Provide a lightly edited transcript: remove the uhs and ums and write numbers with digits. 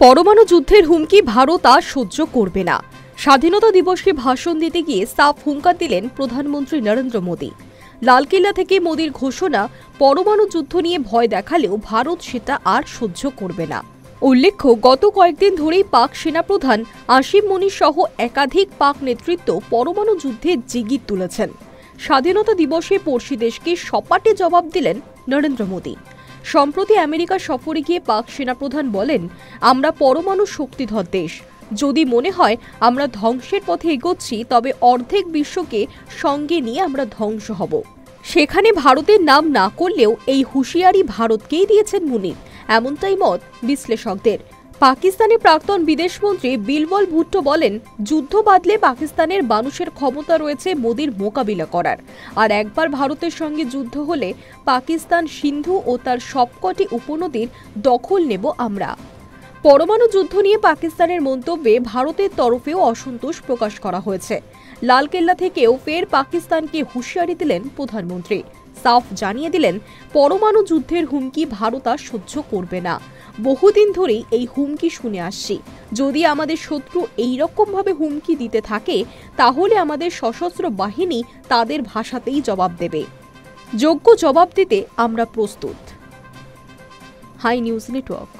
পরমাণু যুদ্ধের হুমকি ভারত আর সহ্য করবে না। স্বাধীনতা দিবসে ভাষণ দিতে গিয়ে সাফ হুঙ্কার দিলেন প্রধানমন্ত্রী নরেন্দ্র মোদী। লালকেল্লা থেকে মোদীর ঘোষণা, পরমাণু যুদ্ধ নিয়ে ভয় দেখালেও ভারত সেটা আর সহ্য করবে না। উল্লেখ্য, গত কয়েকদিন ধরেই পাক সেনাপ্রধান আসিম মুনি সহ একাধিক পাক নেতৃত্ব পরমাণু যুদ্ধে জিগির তুলেছেন। স্বাধীনতা দিবসে পড়শি দেশকে সপাটে জবাব দিলেন নরেন্দ্র মোদী। সম্প্রতি আমেরিকা সফরে গিয়ে পাক সেনাপ্রধান বলেন, আমরা পরমাণু শক্তিধর দেশ। যদি মনে হয় আমরা ধ্বংসের পথে এগোচ্ছি, তবে অর্ধেক বিশ্বকে সঙ্গে নিয়ে আমরা ধ্বংস হব। সেখানে ভারতের নাম না করলেও এই হুঁশিয়ারি ভারতকেই দিয়েছেন মুনি, এমনটাই মত বিশ্লেষকদের। পাকিস্তানের প্রাক্তন বিদেশমন্ত্রী বিলবল ভুট্টো বলেন, যুদ্ধ বাঁধলে পাকিস্তানের মানুষের ক্ষমতা রয়েছে মোদির মোকাবিলা করার। আর একবার ভারতের সঙ্গে যুদ্ধ হলে পাকিস্তান সিন্ধু ও তার সবকটি উপনদীর দখল নেব আমরা। পরমাণু যুদ্ধ নিয়ে পাকিস্তানের মন্তব্যে ভারতের তরফেও অসন্তোষ প্রকাশ করা হয়েছে। লালকেল্লা থেকেও ফের পাকিস্তানকে হুঁশিয়ারি দিলেন প্রধানমন্ত্রী। সাফ জানিয়ে দিলেন, পরমাণু যুদ্ধের হুমকি ভারত আর সহ্য করবে না। বহুদিন ধরেই এই হুমকি শুনে আসছি। যদি আমাদের শত্রু এইরকমভাবে হুমকি দিতে থাকে, তাহলে আমাদের সশস্ত্র বাহিনী তাদের ভাষাতেই জবাব দেবে। যোগ্য জবাব দিতে আমরা প্রস্তুত। Hi News network.